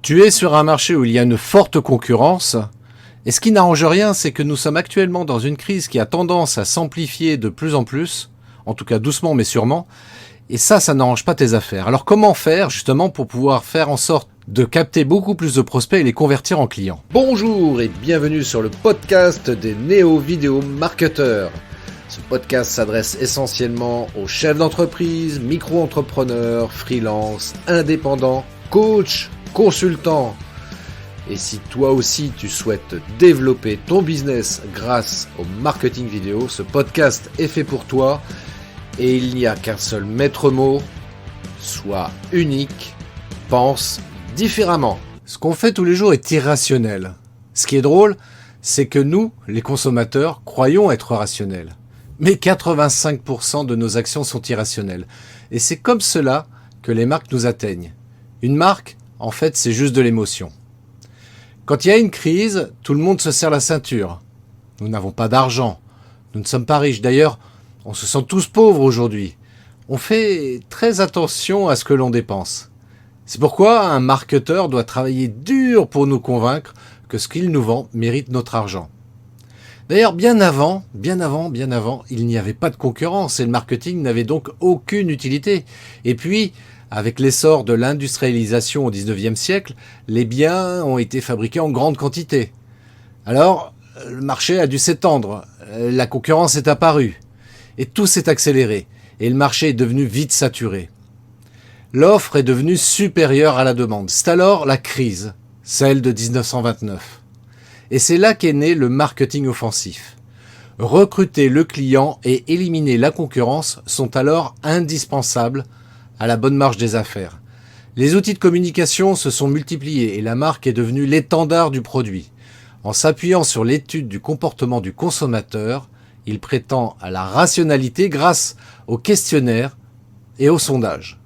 Tu es sur un marché où il y a une forte concurrence, et ce qui n'arrange rien, c'est que nous sommes actuellement dans une crise qui a tendance à s'amplifier de plus en plus, en tout cas doucement mais sûrement, et ça n'arrange pas tes affaires. Alors comment faire justement pour pouvoir faire en sorte de capter beaucoup plus de prospects et les convertir en clients? Bonjour et bienvenue sur le podcast des néo-vidéo marketeurs. Ce podcast s'adresse essentiellement aux chefs d'entreprise, micro-entrepreneurs, freelance, indépendants, coachs, consultants. Et si toi aussi tu souhaites développer ton business grâce au marketing vidéo, ce podcast est fait pour toi et il n'y a qu'un seul maître mot: sois unique, pense différemment. Ce qu'on fait tous les jours est irrationnel. Ce qui est drôle, c'est que nous, les consommateurs, croyons être rationnels. Mais 85% de nos actions sont irrationnelles. Et c'est comme cela que les marques nous atteignent. Une marque, en fait, c'est juste de l'émotion. Quand il y a une crise, tout le monde se serre la ceinture. Nous n'avons pas d'argent. Nous ne sommes pas riches. D'ailleurs, on se sent tous pauvres aujourd'hui. On fait très attention à ce que l'on dépense. C'est pourquoi un marketeur doit travailler dur pour nous convaincre que ce qu'il nous vend mérite notre argent. D'ailleurs, bien avant, il n'y avait pas de concurrence et le marketing n'avait donc aucune utilité. Et puis, avec l'essor de l'industrialisation au XIXe siècle, les biens ont été fabriqués en grande quantité. Alors, le marché a dû s'étendre, la concurrence est apparue, et tout s'est accéléré, et le marché est devenu vite saturé. L'offre est devenue supérieure à la demande. C'est alors la crise, celle de 1929. Et c'est là qu'est né le marketing offensif. Recruter le client et éliminer la concurrence sont alors indispensables à la bonne marche des affaires. Les outils de communication se sont multipliés et la marque est devenue l'étendard du produit. En s'appuyant sur l'étude du comportement du consommateur, il prétend à la rationalité grâce aux questionnaires et aux sondages.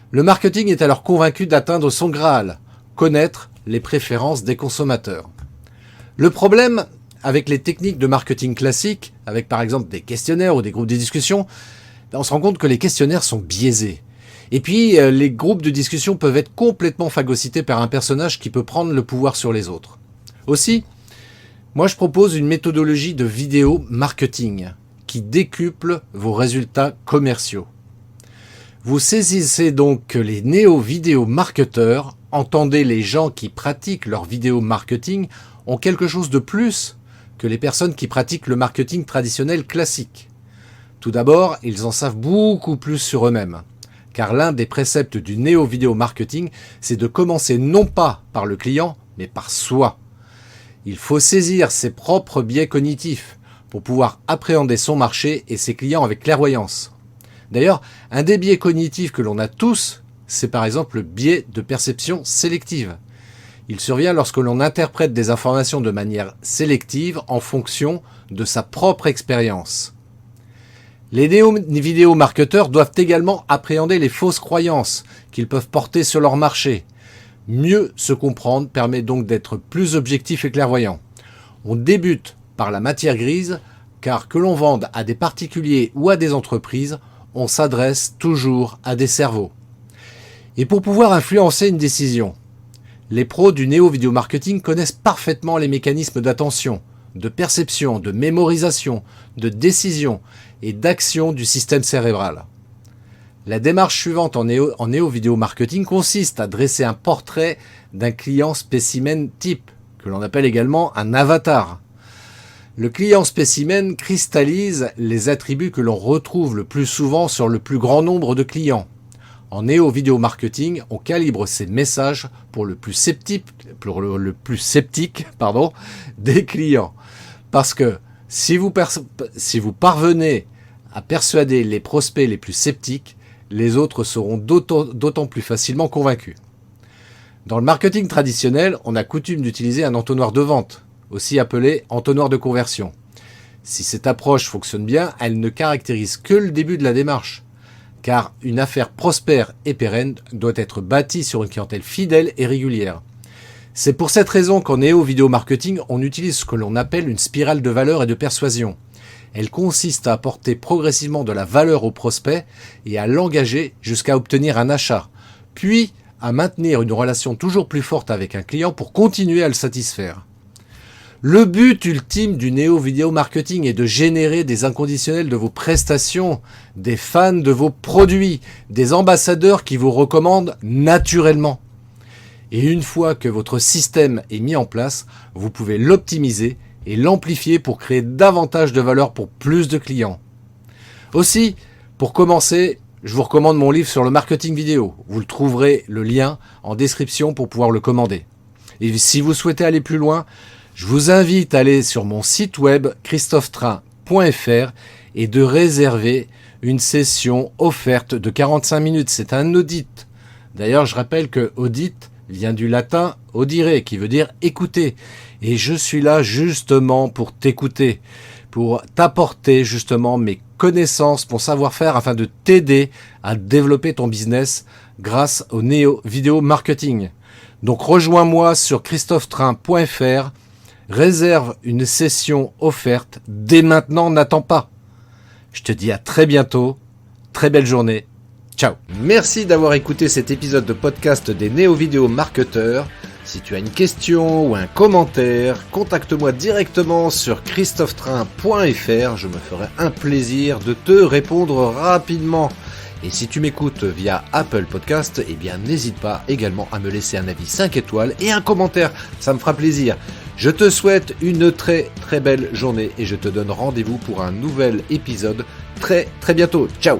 Le marketing est alors convaincu d'atteindre son Graal, connaître les préférences des consommateurs. Le problème avec les techniques de marketing classiques, avec par exemple des questionnaires ou des groupes de discussion, on se rend compte que les questionnaires sont biaisés. Et puis, les groupes de discussion peuvent être complètement phagocytés par un personnage qui peut prendre le pouvoir sur les autres. Aussi, moi je propose une méthodologie de vidéo marketing qui décuple vos résultats commerciaux. Vous saisissez donc que les néo-vidéo marketeurs, entendez les gens qui pratiquent leur vidéo marketing, ont quelque chose de plus que les personnes qui pratiquent le marketing traditionnel classique. Tout d'abord, ils en savent beaucoup plus sur eux-mêmes. Car l'un des préceptes du néo-vidéo marketing, c'est de commencer non pas par le client, mais par soi. Il faut saisir ses propres biais cognitifs pour pouvoir appréhender son marché et ses clients avec clairvoyance. D'ailleurs, un des biais cognitifs que l'on a tous, c'est par exemple le biais de perception sélective. Il survient lorsque l'on interprète des informations de manière sélective en fonction de sa propre expérience. Les néo-vidéo marketeurs doivent également appréhender les fausses croyances qu'ils peuvent porter sur leur marché. Mieux se comprendre permet donc d'être plus objectif et clairvoyant. On débute par la matière grise, car que l'on vende à des particuliers ou à des entreprises, on s'adresse toujours à des cerveaux. Et pour pouvoir influencer une décision, les pros du néo-vidéo marketing connaissent parfaitement les mécanismes d'attention, de perception, de mémorisation, de décision et d'action du système cérébral. La démarche suivante en néo-vidéo marketing consiste à dresser un portrait d'un client spécimen type, que l'on appelle également un avatar. Le client spécimen cristallise les attributs que l'on retrouve le plus souvent sur le plus grand nombre de clients. En néo-vidéo marketing, on calibre ces messages pour le plus sceptique des clients. Parce que si vous parvenez à persuader les prospects les plus sceptiques, les autres seront d'autant plus facilement convaincus. Dans le marketing traditionnel, on a coutume d'utiliser un entonnoir de vente, aussi appelé entonnoir de conversion. Si cette approche fonctionne bien, elle ne caractérise que le début de la démarche. Car une affaire prospère et pérenne doit être bâtie sur une clientèle fidèle et régulière. C'est pour cette raison qu'en néo-vidéo marketing, on utilise ce que l'on appelle une spirale de valeur et de persuasion. Elle consiste à apporter progressivement de la valeur au prospect et à l'engager jusqu'à obtenir un achat, puis à maintenir une relation toujours plus forte avec un client pour continuer à le satisfaire. Le but ultime du néo-vidéo marketing est de générer des inconditionnels de vos prestations, des fans de vos produits, des ambassadeurs qui vous recommandent naturellement. Et une fois que votre système est mis en place, vous pouvez l'optimiser et l'amplifier pour créer davantage de valeur pour plus de clients. Aussi, pour commencer, je vous recommande mon livre sur le marketing vidéo. Vous le trouverez le lien en description pour pouvoir le commander. Et si vous souhaitez aller plus loin, je vous invite à aller sur mon site web christophetrain.fr et de réserver une session offerte de 45 minutes. C'est un audit. D'ailleurs, je rappelle que audit vient du latin audire, qui veut dire écouter. Et je suis là justement pour t'écouter, pour t'apporter justement mes connaissances, mon savoir-faire afin de t'aider à développer ton business grâce au néo-vidéo marketing. Donc rejoins-moi sur christophetrain.fr, réserve une session offerte dès maintenant, n'attends pas. Je te dis à très bientôt, très belle journée, ciao. Merci d'avoir écouté cet épisode de podcast des néo-vidéo marketeurs. Si tu as une question ou un commentaire, contacte-moi directement sur christophetrain.fr, je me ferai un plaisir de te répondre rapidement. Et si tu m'écoutes via Apple Podcast, eh bien n'hésite pas également à me laisser un avis 5 étoiles et un commentaire, ça me fera plaisir. Je te souhaite une très très belle journée et je te donne rendez-vous pour un nouvel épisode très très bientôt. Ciao.